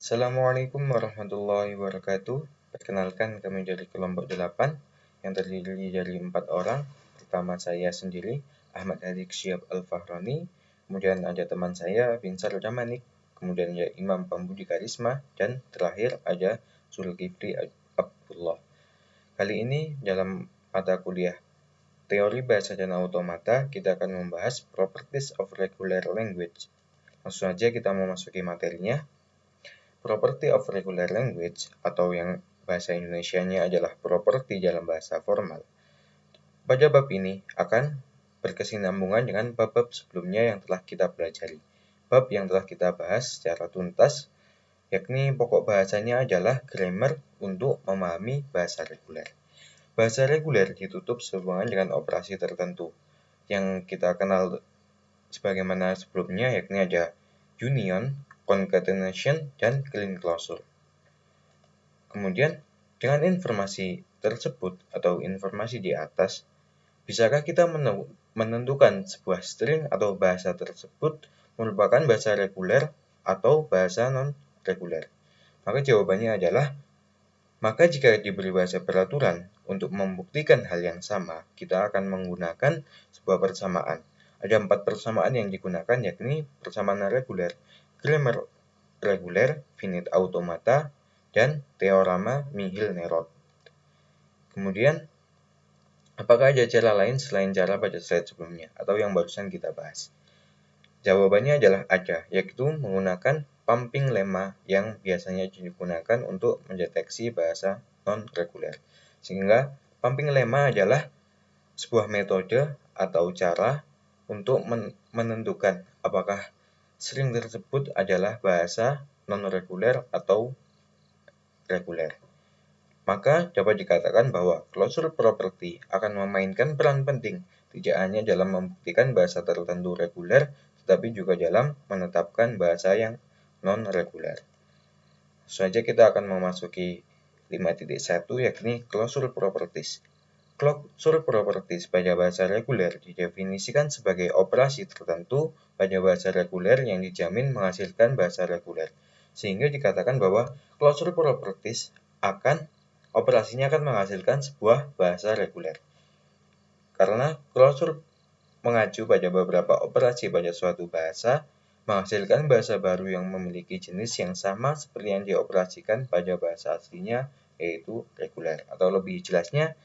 Assalamualaikum warahmatullahi wabarakatuh. Perkenalkan, kami dari kelompok 8 yang terdiri dari 4 orang. Pertama saya sendiri, Ahmad Hadik Syihab Al-Fahroni. Kemudian ada teman saya, Binsar Damanik. Kemudian ada Imam Pambudi Karisma. Dan terakhir ada Zulkifli Abdullah. Kali ini dalam mata kuliah Teori Bahasa dan Automata, kita akan membahas Properties of Regular Language. Langsung saja kita memasuki materinya. Property of regular language atau yang bahasa Indonesianya adalah properti dalam bahasa formal. Pada bab ini akan berkesinambungan dengan bab-bab sebelumnya yang telah kita pelajari. Bab yang telah kita bahas secara tuntas, yakni pokok bahasanya adalah grammar untuk memahami bahasa reguler. Bahasa reguler ditutup sehubungan dengan operasi tertentu yang kita kenal sebagaimana sebelumnya, yakni ada union, concatenation, dan clean closure. Kemudian, dengan informasi tersebut atau informasi di atas, bisakah kita menentukan sebuah string atau bahasa tersebut merupakan bahasa reguler atau bahasa non-reguler? Maka jawabannya adalah, maka jika diberi bahasa peraturan untuk membuktikan hal yang sama, kita akan menggunakan sebuah persamaan. Ada 4 persamaan yang digunakan, yakni persamaan reguler, grammar reguler, finite automata, dan teorema Michel-Néron. Kemudian, apakah ada cara lain selain cara pada slide sebelumnya atau yang barusan kita bahas? Jawabannya adalah ada, yaitu menggunakan pumping lemma yang biasanya digunakan untuk mendeteksi bahasa non-reguler. Sehingga pumping lemma adalah sebuah metode atau cara untuk menentukan apakah string tersebut adalah bahasa non-reguler atau reguler. Maka dapat dikatakan bahwa closure property akan memainkan peran penting tidak hanya dalam membuktikan bahasa tertentu reguler, tetapi juga dalam menetapkan bahasa yang non-reguler. Selanjutnya kita akan memasuki 5.1, yakni closure properties. Closure properties pada bahasa reguler didefinisikan sebagai operasi tertentu pada bahasa reguler yang dijamin menghasilkan bahasa reguler. Sehingga dikatakan bahwa closure properties operasinya akan menghasilkan sebuah bahasa reguler. Karena closure mengacu pada beberapa operasi pada suatu bahasa, menghasilkan bahasa baru yang memiliki jenis yang sama seperti yang dioperasikan pada bahasa aslinya, yaitu reguler. Atau lebih jelasnya,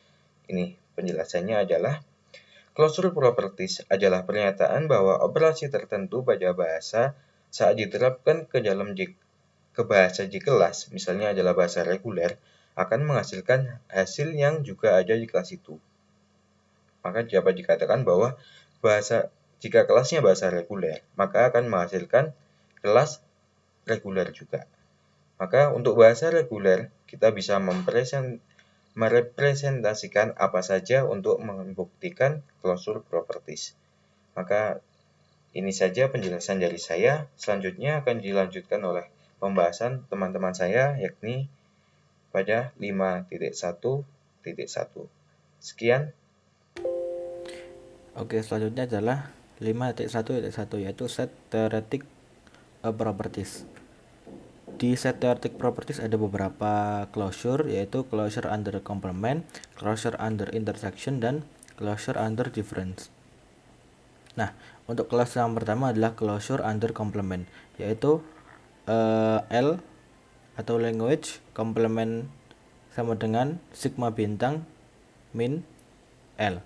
ini penjelasannya adalah, closure properties adalah pernyataan bahwa operasi tertentu pada bahasa saat diterapkan ke dalam ke bahasa di kelas, misalnya adalah bahasa reguler, akan menghasilkan hasil yang juga ada di kelas itu. Maka dapat dikatakan bahwa jika kelasnya bahasa reguler, maka akan menghasilkan kelas reguler juga. Maka untuk bahasa reguler, kita bisa merepresentasikan apa saja untuk membuktikan closure properties. Maka ini saja penjelasan dari saya. Selanjutnya akan dilanjutkan oleh pembahasan teman-teman saya, yakni pada 5.1.1. Sekian. Oke, selanjutnya adalah 5.1.1, yaitu set theoretic properties. Di set theoretic properties ada beberapa closure, yaitu closure under complement, closure under intersection, dan closure under difference. Nah, untuk closure yang pertama adalah closure under complement, yaitu L atau language complement sama dengan sigma bintang min L.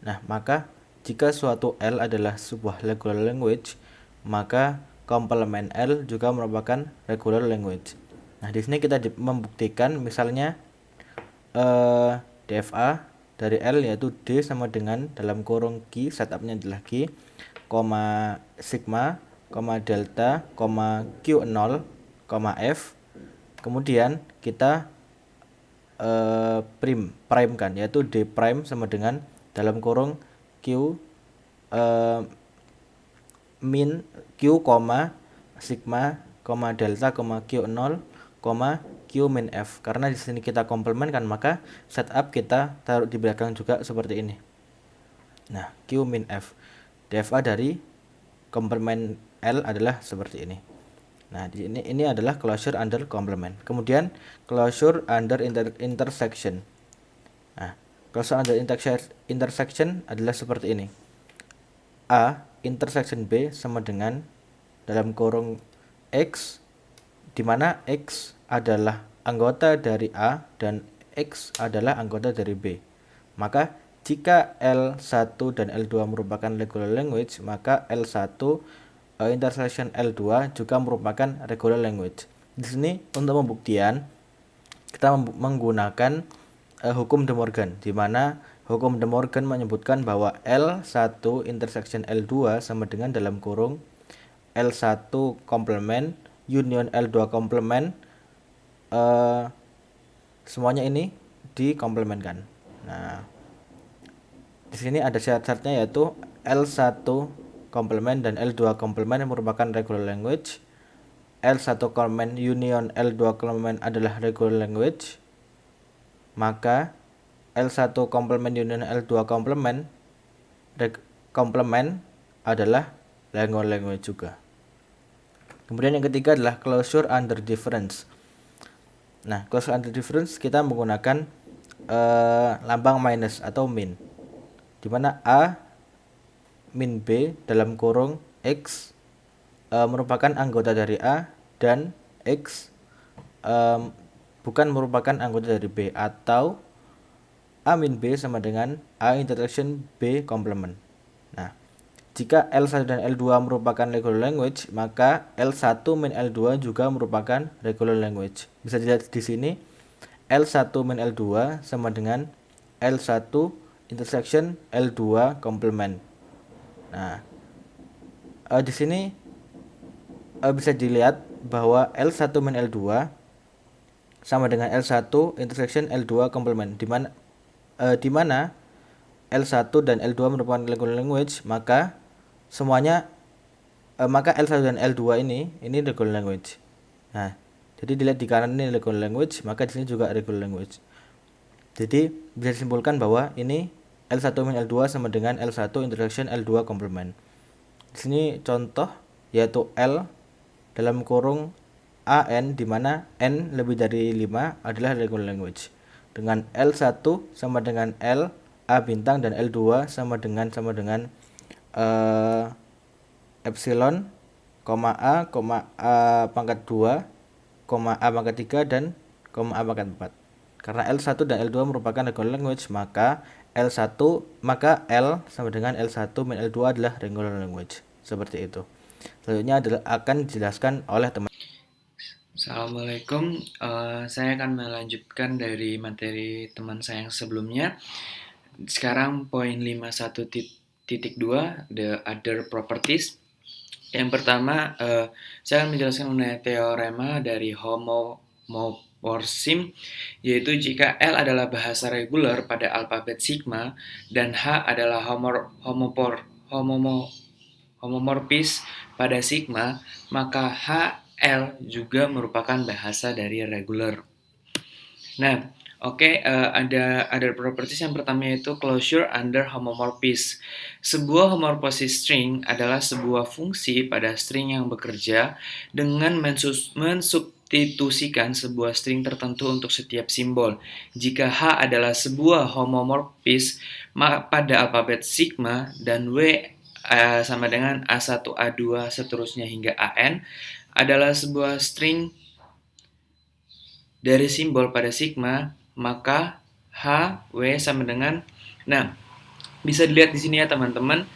Nah, maka jika suatu L adalah sebuah regular language, maka komplement L juga merupakan regular language. Nah, di sini kita membuktikan misalnya DFA dari L yaitu D sama dengan dalam kurung Q, setupnya adalah Q, sigma, delta, Q0, F. Kemudian kita prime kan, yaitu D prime sama dengan dalam kurung Q min Q, sigma, delta, Q0, Q min F. Karena di sini kita komplement kan, maka setup kita taruh di belakang juga seperti ini. Nah, Q min F. DFA dari komplement L adalah seperti ini. Nah, ini adalah closure under complement. Kemudian closure under intersection. Nah, closure under intersection adalah seperti ini. A intersection B sama dengan dalam kurung X, di mana X adalah anggota dari A dan X adalah anggota dari B. Maka jika L1 dan L2 merupakan regular language, maka L1 intersection L2 juga merupakan regular language. Di sini untuk pembuktian kita menggunakan hukum De Morgan, di mana hukum De Morgan menyebutkan bahwa L1 intersection L2 sama dengan dalam kurung L1 komplement union L2 komplement, semuanya ini dikomplementkan. Nah, di sini ada syarat-syaratnya, yaitu L1 komplement dan L2 komplement yang merupakan regular language. L1 komplement union L2 komplement adalah regular language. Maka L1 komplement union L2 komplement adalah regular language juga. Kemudian yang ketiga adalah closure under difference. Nah, closure under difference kita menggunakan lambang minus atau min, di mana A min B dalam kurung X merupakan anggota dari A dan X bukan merupakan anggota dari B, atau A min B sama dengan A intersection B komplement. Nah, jika L1 dan L2 merupakan regular language, maka L1 min L2 juga merupakan regular language. Bisa dilihat di sini, L1 min L2 sama dengan L1 intersection L2 komplement. Nah, di sini bisa dilihat bahwa L1 min L2 sama dengan L1 intersection L2 komplement, di mana L1 dan L2 merupakan regular language, maka semuanya maka L1 dan L2 ini regular language. Nah, jadi dilihat di kanan ini regular language, maka di sini juga regular language. Jadi bisa disimpulkan bahwa ini L1 min L2 sama dengan L1 intersection L2 komplement. Di sini contoh yaitu L dalam kurung AN, di mana N lebih dari 5 adalah regular language. Dengan L1 sama dengan L A bintang dan L2 sama dengan epsilon, A pangkat 2, A pangkat 3 dan A pangkat 4. Karena L1 dan L2 merupakan regular language, maka L sama dengan L1 min L2 adalah regular language. Seperti itu. Selanjutnya akan dijelaskan oleh teman. Assalamualaikum, saya akan melanjutkan dari materi teman saya yang sebelumnya. Sekarang poin 51.2, the other properties. Yang pertama, saya akan menjelaskan mengenai teorema dari homomorphism, yaitu jika L adalah bahasa reguler pada alfabet sigma dan H adalah homomorphis pada sigma, maka L juga merupakan bahasa dari regular. Nah, ada properties yang pertama, yaitu closure under homomorphism. Sebuah homomorphic string adalah sebuah fungsi pada string yang bekerja dengan mensubstitusikan sebuah string tertentu untuk setiap simbol. Jika H adalah sebuah homomorphism pada alfabet sigma dan W sama dengan A1, A2, seterusnya hingga AN adalah sebuah string dari simbol pada sigma, maka H, W sama dengan, nah, bisa dilihat di sini ya teman-teman,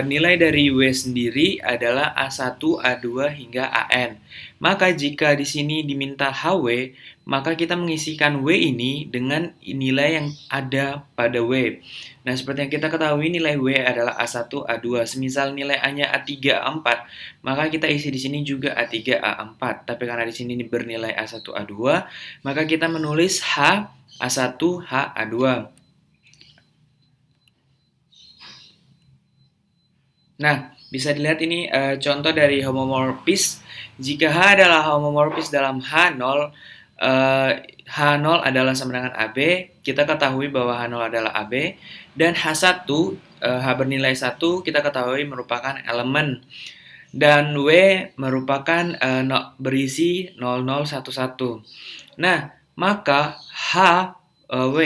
nilai dari W sendiri adalah A1, A2 hingga AN. Maka jika di sini diminta HW, maka kita mengisikan W ini dengan nilai yang ada pada W. Nah, seperti yang kita ketahui, nilai W adalah A1, A2. Semisal nilai A-nya A3, A4, maka kita isi di sini juga A3, A4. Tapi karena di sini bernilai A1, A2, maka kita menulis H, A1, H, A2. Nah, bisa dilihat ini contoh dari homomorphis. Jika H adalah homomorphis dalam H0, H0 adalah sama dengan AB, kita ketahui bahwa H0 adalah AB, dan H1, H bernilai 1, kita ketahui merupakan elemen. dan W merupakan berisi 0011. Nah, maka H W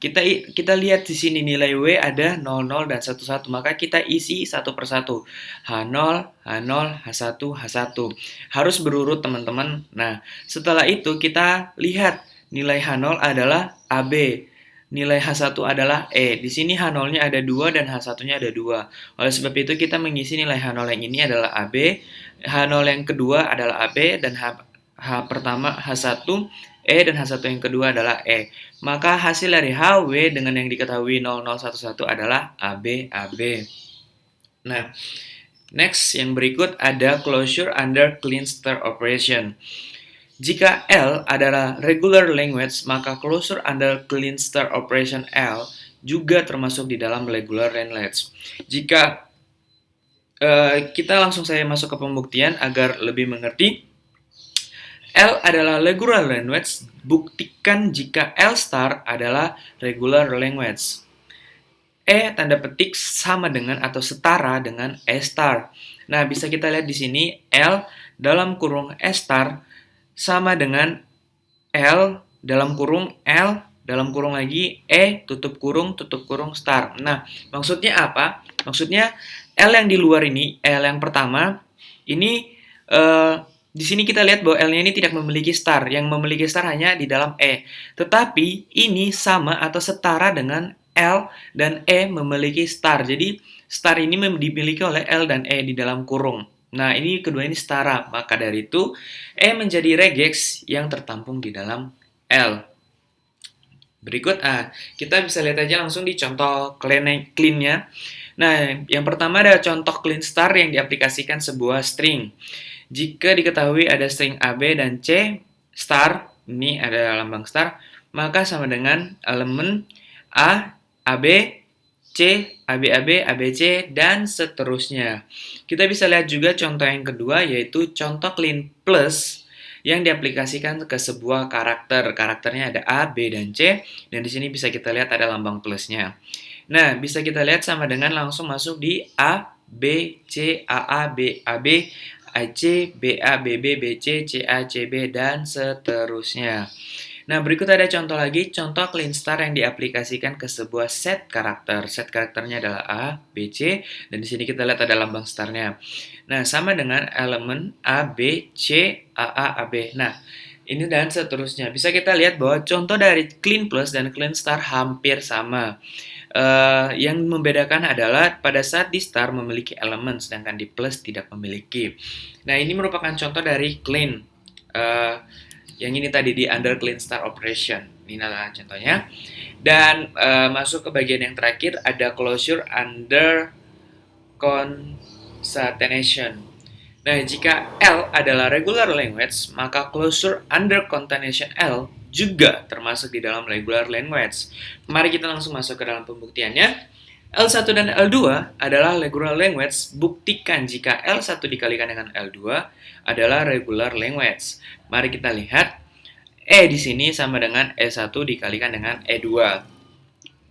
kita lihat di sini nilai W ada 00 dan 11, maka kita isi satu persatu. H0, H0, H1, H1. Harus berurut teman-teman. Nah, setelah itu kita lihat nilai H0 adalah AB. Nilai H1 adalah E. Di sini H0-nya ada 2 dan H1-nya ada 2. Oleh sebab itu kita mengisi nilai H0 yang ini adalah AB, H0 yang kedua adalah AB, dan H pertama H1 E, dan H1 yang kedua adalah E. Maka hasil dari HW dengan yang diketahui 0011 adalah AB, AB. Nah, next yang berikut ada closure under clean start operation. Jika L adalah regular language, maka closure under clean start operation L juga termasuk di dalam regular language. Jika kita langsung saja masuk ke pembuktian agar lebih mengerti. L adalah regular language, buktikan jika L star adalah regular language. E tanda petik sama dengan atau setara dengan E star. Nah, bisa kita lihat di sini L dalam kurung E star sama dengan L dalam kurung lagi E tutup kurung star. Nah, maksudnya apa? Maksudnya L yang di luar ini, L yang pertama ini di sini kita lihat bahwa L-nya ini tidak memiliki star. Yang memiliki star hanya di dalam E. Tetapi ini sama atau setara dengan L dan E memiliki star. Jadi star ini dimiliki oleh L dan E di dalam kurung. Nah, ini kedua ini setara. Maka dari itu, E menjadi regex yang tertampung di dalam L. Berikut, kita bisa lihat aja langsung di contoh clean-nya. Nah, yang pertama ada contoh clean star yang diaplikasikan sebuah string. Jika diketahui ada string AB dan C star, ini ada lambang star, maka sama dengan elemen A, AB, C, ABAB, ABC, dan seterusnya. Kita bisa lihat juga contoh yang kedua, yaitu contoh clean plus yang diaplikasikan ke sebuah karakter. Karakternya ada A, B, dan C, dan di sini bisa kita lihat ada lambang plusnya. Nah, bisa kita lihat sama dengan langsung masuk di A, B, C, AA, B, AB, AC, BA, BB, BC, CA, CB, dan seterusnya. Nah, berikut ada contoh lagi, contoh clean star yang diaplikasikan ke sebuah set karakter. Set karakternya adalah A, B, C, dan di sini kita lihat ada lambang starnya. Nah, sama dengan elemen A, B, C, AA, AB. Nah, ini dan seterusnya. Bisa kita lihat bahwa contoh dari clean plus dan clean star hampir sama. Yang membedakan adalah pada saat di star memiliki elemen, sedangkan di plus tidak memiliki. Nah, ini merupakan contoh dari clean. Yang ini tadi di under clean star operation. Ini adalah contohnya. Dan masuk ke bagian yang terakhir ada closure under concatenation. Nah, jika L adalah regular language, maka closure under concatenation L juga termasuk di dalam regular language. Mari kita langsung masuk ke dalam pembuktiannya. L1 dan L2 adalah regular language. Buktikan jika L1 dikalikan dengan L2 adalah regular language. Mari kita lihat. E di sini sama dengan E1 dikalikan dengan E2.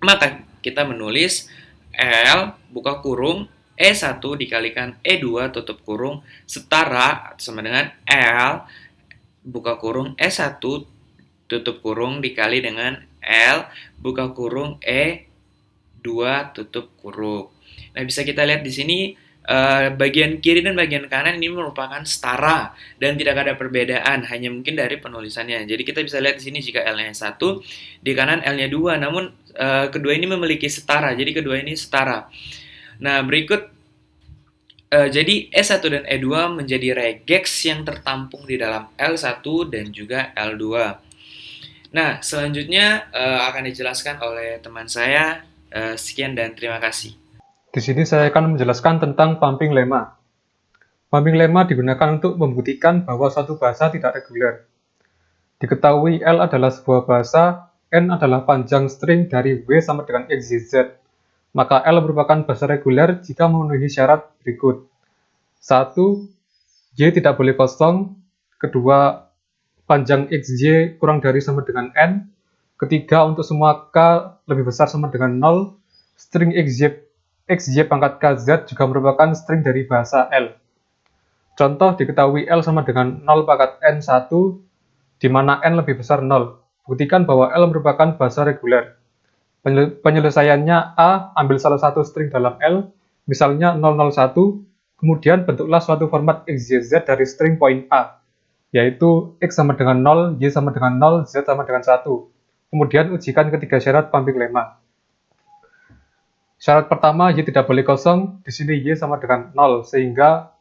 Maka kita menulis L buka kurung E1 dikalikan E2 tutup kurung setara sama dengan L buka kurung E1 tutup kurung dikali dengan L buka kurung E2 tutup kurung. Nah, bisa kita lihat di sini bagian kiri dan bagian kanan ini merupakan setara dan tidak ada perbedaan, hanya mungkin dari penulisannya. Jadi kita bisa lihat di sini jika L-nya 1, di kanan L-nya 2, namun kedua ini memiliki setara. Jadi kedua ini setara. Nah, berikut jadi E1 dan E2 menjadi regex yang tertampung di dalam L1 dan juga L2. Nah, selanjutnya akan dijelaskan oleh teman saya. Sekian dan terima kasih. Di sini saya akan menjelaskan tentang pumping lemma. Pumping lemma digunakan untuk membuktikan bahwa suatu bahasa tidak reguler. Diketahui L adalah sebuah bahasa, N adalah panjang string dari W sama dengan XYZ. Maka L merupakan bahasa reguler jika memenuhi syarat berikut. 1. Y tidak boleh kosong. Kedua, panjang XY kurang dari sama dengan N. Ketiga, untuk semua K lebih besar sama dengan 0, string XY pangkat KZ juga merupakan string dari bahasa L. Contoh diketahui L sama dengan 0 pangkat N1, di mana N lebih besar 0. Buktikan bahwa L merupakan bahasa reguler. Penyelesaiannya A, ambil salah satu string dalam L, misalnya 001, kemudian bentuklah suatu format XYZ dari string poin A, yaitu X sama dengan 0, Y sama dengan 0, Z sama dengan 1. Kemudian ujikan ketiga syarat pumping lemma. Syarat pertama, Y tidak boleh kosong, di sini Y sama dengan 0, sehingga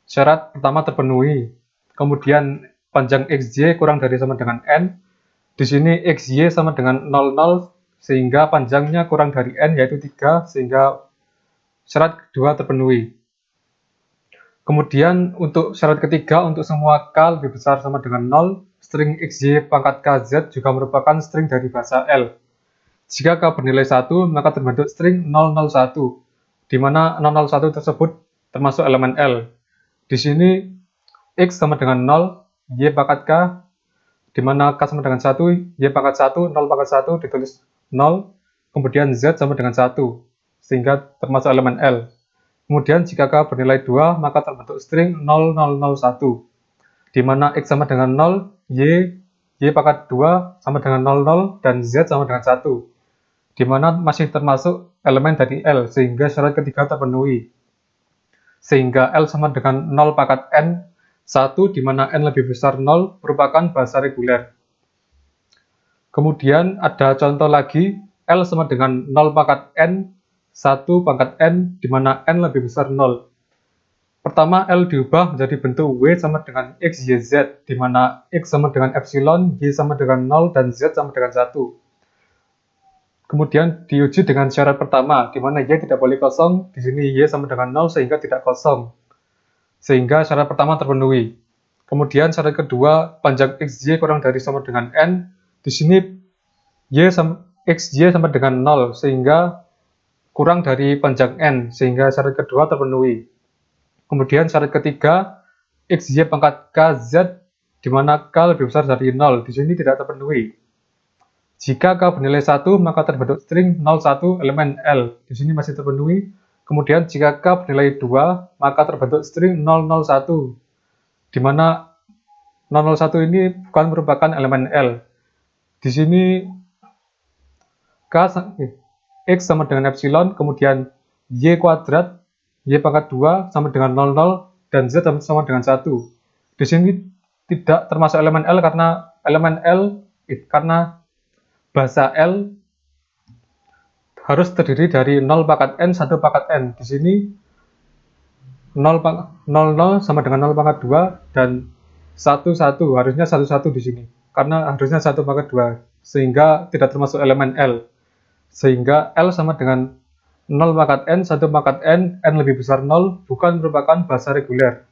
syarat pertama terpenuhi. Kemudian panjang XY kurang dari sama dengan N, di sini XY sama dengan 00, sehingga panjangnya kurang dari N yaitu 3, sehingga syarat kedua terpenuhi. Kemudian untuk syarat ketiga, untuk semua K lebih besar sama dengan 0, string XY pangkat KZ juga merupakan string dari bahasa L. Jika K bernilai 1, maka terbentuk string 001, di mana 001 tersebut termasuk elemen L. Di sini X sama dengan 0, Y pangkat K, di mana K sama dengan 1, Y pangkat 1, 0 pangkat 1 ditulis 0, kemudian Z sama dengan 1, sehingga termasuk elemen L. Kemudian jika K bernilai 2, maka terbentuk string 0001, di mana X sama dengan 0, Y pangkat 2 sama dengan 00, dan Z sama dengan 1, di mana masih termasuk elemen dari L, sehingga syarat ketiga terpenuhi. Sehingga L sama dengan 0 pangkat N1, di mana N lebih besar 0, merupakan bahasa reguler. Kemudian ada contoh lagi, L sama dengan 0 pangkat N1 pangkat N, di mana N lebih besar 0. Pertama, L diubah menjadi bentuk W sama dengan X, Y, Z, di mana X sama dengan epsilon, Y sama dengan 0, dan Z sama dengan 1. Kemudian diuji dengan syarat pertama, di mana Y tidak boleh kosong, di sini Y sama dengan 0, sehingga tidak kosong. Sehingga syarat pertama terpenuhi. Kemudian syarat kedua, panjang XY kurang dari sama dengan N, di sini XY sama dengan 0, sehingga kurang dari panjang N, sehingga syarat kedua terpenuhi. Kemudian syarat ketiga, XY pangkat KZ, di mana K lebih besar dari 0, di sini tidak terpenuhi. Jika K bernilai 1, maka terbentuk string 01 elemen L, di sini masih terpenuhi. Kemudian jika K bernilai 2, maka terbentuk string 001, di mana 001 ini bukan merupakan elemen L. Di sini X sama dengan epsilon, kemudian Y kuadrat, Y pangkat 2 sama dengan 00, dan Z sama dengan 1. Di sini tidak termasuk elemen L karena bahasa L harus terdiri dari 0 pangkat N, 1 pangkat N. Di sini 00 sama dengan 0 pangkat 2, dan 1, harusnya 1 di sini. Karena harusnya 1 pangkat 2, sehingga tidak termasuk elemen L. Sehingga L sama dengan 0 pangkat N, 1 pangkat N, N lebih besar 0, bukan merupakan bahasa reguler.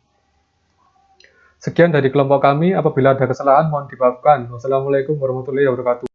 Sekian dari kelompok kami, apabila ada kesalahan mohon dimaafkan. Wassalamualaikum warahmatullahi wabarakatuh.